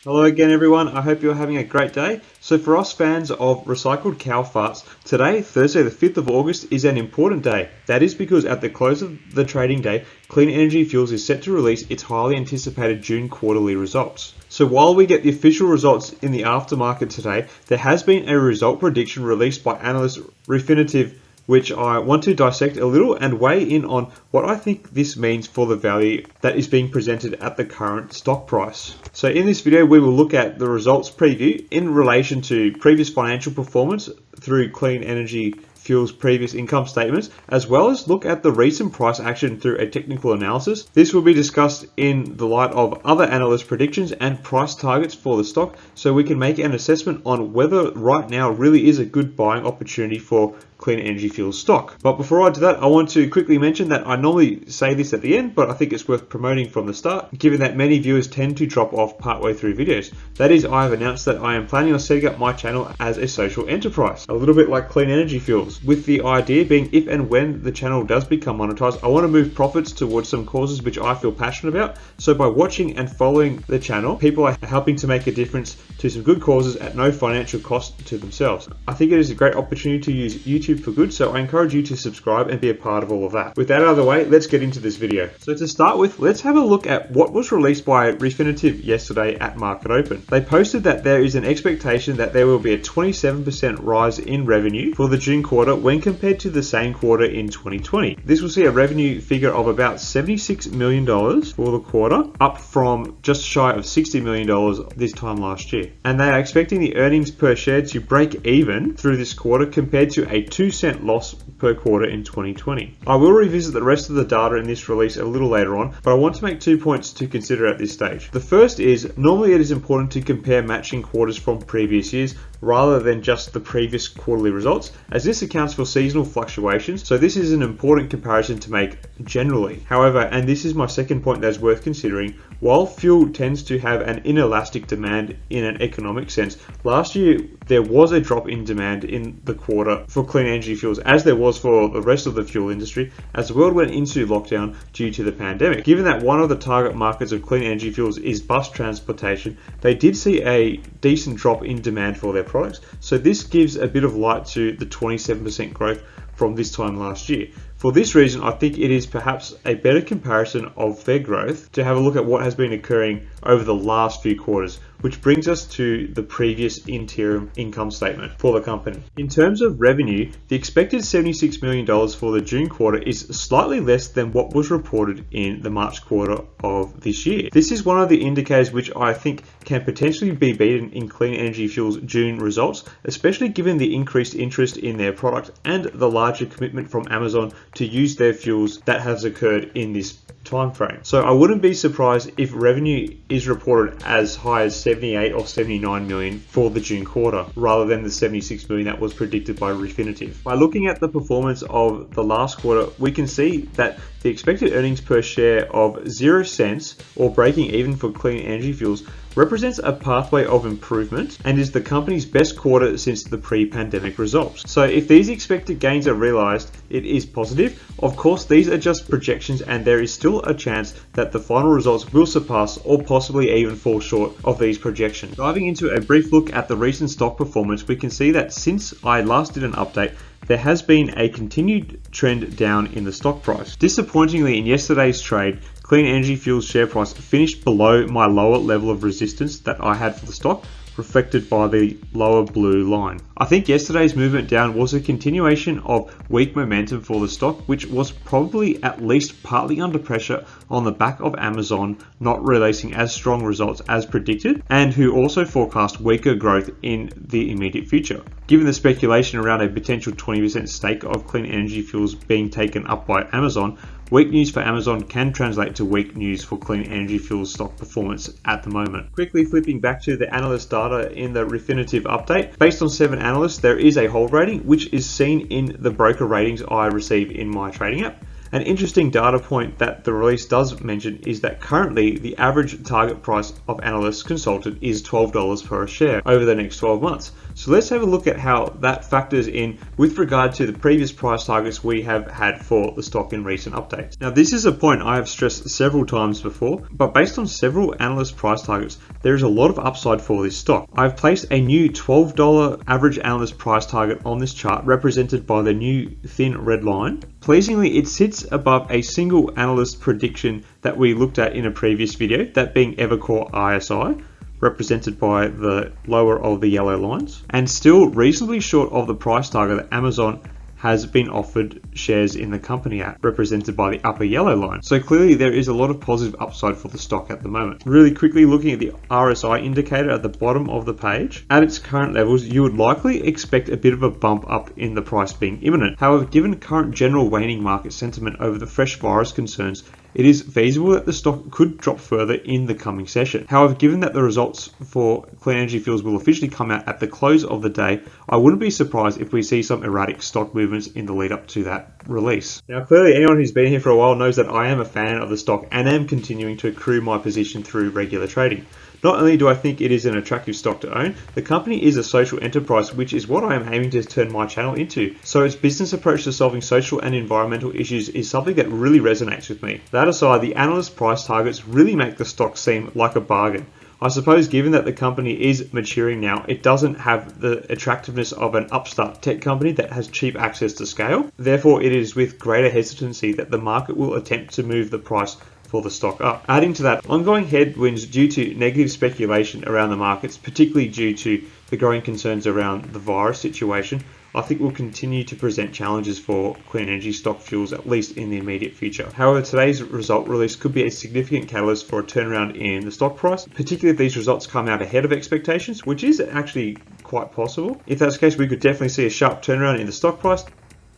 Hello again everyone, I hope you're having a great day. So for us fans of recycled cow farts, today, Thursday the 5th of August, is an important day. That is because at the close of the trading day, Clean Energy Fuels is set to release its highly anticipated June quarterly results. So while we get the official results in the aftermarket today, there has been a result prediction released by analyst Refinitiv, which I want to dissect a little and weigh in on what I think this means for the value that is being presented at the current stock price. So in this video, we will look at the results preview in relation to previous financial performance through Clean Energy Fuels' previous income statements, as well as look at the recent price action through a technical analysis. This will be discussed in the light of other analyst predictions and price targets for the stock, so we can make an assessment on whether right now really is a good buying opportunity for Clean Energy Fuels stock. But before I do that, I want to quickly mention that I normally say this at the end, but I think it's worth promoting from the start, given that many viewers tend to drop off partway through videos. That is, I have announced that I am planning on setting up my channel as a social enterprise, a little bit like Clean Energy Fuels, with the idea being if and when the channel does become monetized, I want to move profits towards some causes which I feel passionate about. So by watching and following the channel, people are helping to make a difference to some good causes at no financial cost to themselves. I think it is a great opportunity to use YouTube for good, so I encourage you to subscribe and be a part of all of that. With that out of the way, let's get into this video. So to start with, let's have a look at what was released by Refinitiv yesterday at market open. They posted that there is an expectation that there will be a 27% rise in revenue for the June quarter when compared to the same quarter in 2020. This will see a revenue figure of about $76 million for the quarter, up from just shy of $60 million this time last year. And they are expecting the earnings per share to break even through this quarter compared to a 2-cent loss per quarter in 2020. I will revisit the rest of the data in this release a little later on, but I want to make 2 points to consider at this stage. The first is, normally it is important to compare matching quarters from previous years rather than just the previous quarterly results, as this accounts for seasonal fluctuations, so this is an important comparison to make generally. However, and this is my second point that is worth considering, while fuel tends to have an inelastic demand in an economic sense, last year there was a drop in demand in the quarter for clean energy fuels, as there was for the rest of the fuel industry, as the world went into lockdown due to the pandemic. Given that one of the target markets of clean energy fuels is bus transportation, they did see a decent drop in demand for their products, so this gives a bit of light to the 27% growth from this time last year. For this reason, I think it is perhaps a better comparison of their growth to have a look at what has been occurring over the last few quarters, which brings us to the previous interim income statement for the company. In terms of revenue, the expected $76 million for the June quarter is slightly less than what was reported in the March quarter of this year. This is one of the indicators which I think can potentially be beaten in Clean Energy Fuels' June results, especially given the increased interest in their product and the larger commitment from Amazon to use their fuels that has occurred in this time frame. So I wouldn't be surprised if revenue is reported as high as 78 or 79 million for the June quarter rather than the 76 million that was predicted by Refinitiv. By looking at the performance of the last quarter, we can see that the expected earnings per share of 0 cents or breaking even for Clean Energy Fuels represents a pathway of improvement and is the company's best quarter since the pre-pandemic results. So if these expected gains are realized, it is positive. Of course, these are just projections and there is still a chance that the final results will surpass or possibly even fall short of these projections. Diving into a brief look at the recent stock performance, we can see that since I last did an update, there has been a continued trend down in the stock price. Disappointingly, in yesterday's trade, Clean Energy Fuels share price finished below my lower level of resistance that I had for the stock, reflected by the lower blue line. I think yesterday's movement down was a continuation of weak momentum for the stock, which was probably at least partly under pressure on the back of Amazon not releasing as strong results as predicted, and who also forecast weaker growth in the immediate future. Given the speculation around a potential 20% stake of Clean Energy Fuels being taken up by Amazon, weak news for Amazon can translate to weak news for Clean Energy Fuels stock performance at the moment. Quickly flipping back to the analyst data in the Refinitiv update, based on 7 analysts, there is a hold rating, which is seen in the broker ratings I receive in my trading app. An interesting data point that the release does mention is that currently the average target price of analysts consulted is $12 per share over the next 12 months. So let's have a look at how that factors in with regard to the previous price targets we have had for the stock in recent updates. Now this is a point I have stressed several times before, but based on several analyst price targets, there is a lot of upside for this stock. I've placed a new $12 average analyst price target on this chart, represented by the new thin red line. Pleasingly, it sits above a single analyst prediction that we looked at in a previous video, that being Evercore ISI, represented by the lower of the yellow lines, and still reasonably short of the price target that Amazon has been offered shares in the company at, represented by the upper yellow line. So clearly there is a lot of positive upside for the stock at the moment. Really quickly looking at the RSI indicator at the bottom of the page, at its current levels you would likely expect a bit of a bump up in the price being imminent. However, given current general waning market sentiment over the fresh virus concerns, it is feasible that the stock could drop further in the coming session. However, given that the results for Clean Energy Fuels will officially come out at the close of the day, I wouldn't be surprised if we see some erratic stock movements in the lead up to that release. Now clearly anyone who's been here for a while knows that I am a fan of the stock and am continuing to accrue my position through regular trading. Not only do I think it is an attractive stock to own, the company is a social enterprise, which is what I am aiming to turn my channel into. So its business approach to solving social and environmental issues is something that really resonates with me. That aside, the analyst price targets really make the stock seem like a bargain. I suppose given that the company is maturing now, it doesn't have the attractiveness of an upstart tech company that has cheap access to scale. Therefore, it is with greater hesitancy that the market will attempt to move the price for the stock up. Adding to that, ongoing headwinds due to negative speculation around the markets, particularly due to the growing concerns around the virus situation, I think will continue to present challenges for clean energy stock fuels, at least in the immediate future. However, today's result release could be a significant catalyst for a turnaround in the stock price, particularly if these results come out ahead of expectations, which is actually quite possible. If that's the case, we could definitely see a sharp turnaround in the stock price.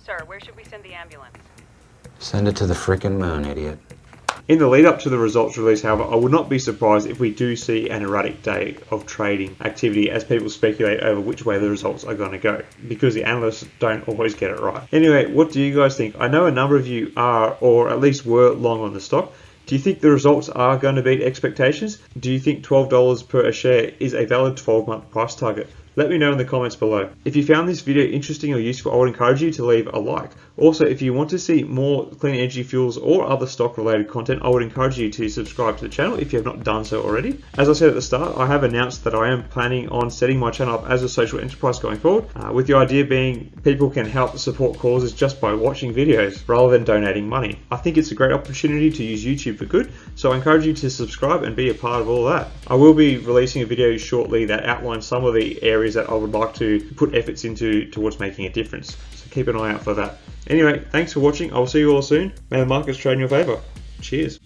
Sir, where should we send the ambulance? Send it to the frickin' moon, idiot. In the lead up to the results release, however, I would not be surprised if we do see an erratic day of trading activity as people speculate over which way the results are going to go, because the analysts don't always get it right. Anyway, what do you guys think? I know a number of you are, or at least were, long on the stock. Do you think the results are going to beat expectations? Do you think $12 per share is a valid 12-month price target? Let me know in the comments below. If you found this video interesting or useful, I would encourage you to leave a like. Also, if you want to see more clean energy fuels or other stock related content, I would encourage you to subscribe to the channel if you have not done so already. As I said at the start, I have announced that I am planning on setting my channel up as a social enterprise going forward, with the idea being people can help support causes just by watching videos rather than donating money. I think it's a great opportunity to use YouTube for good, so I encourage you to subscribe and be a part of all that. I will be releasing a video shortly that outlines some of the areas that I would like to put efforts into towards making a difference. So keep an eye out for that. Anyway, thanks for watching. I'll see you all soon. May the markets trade in your favor. Cheers.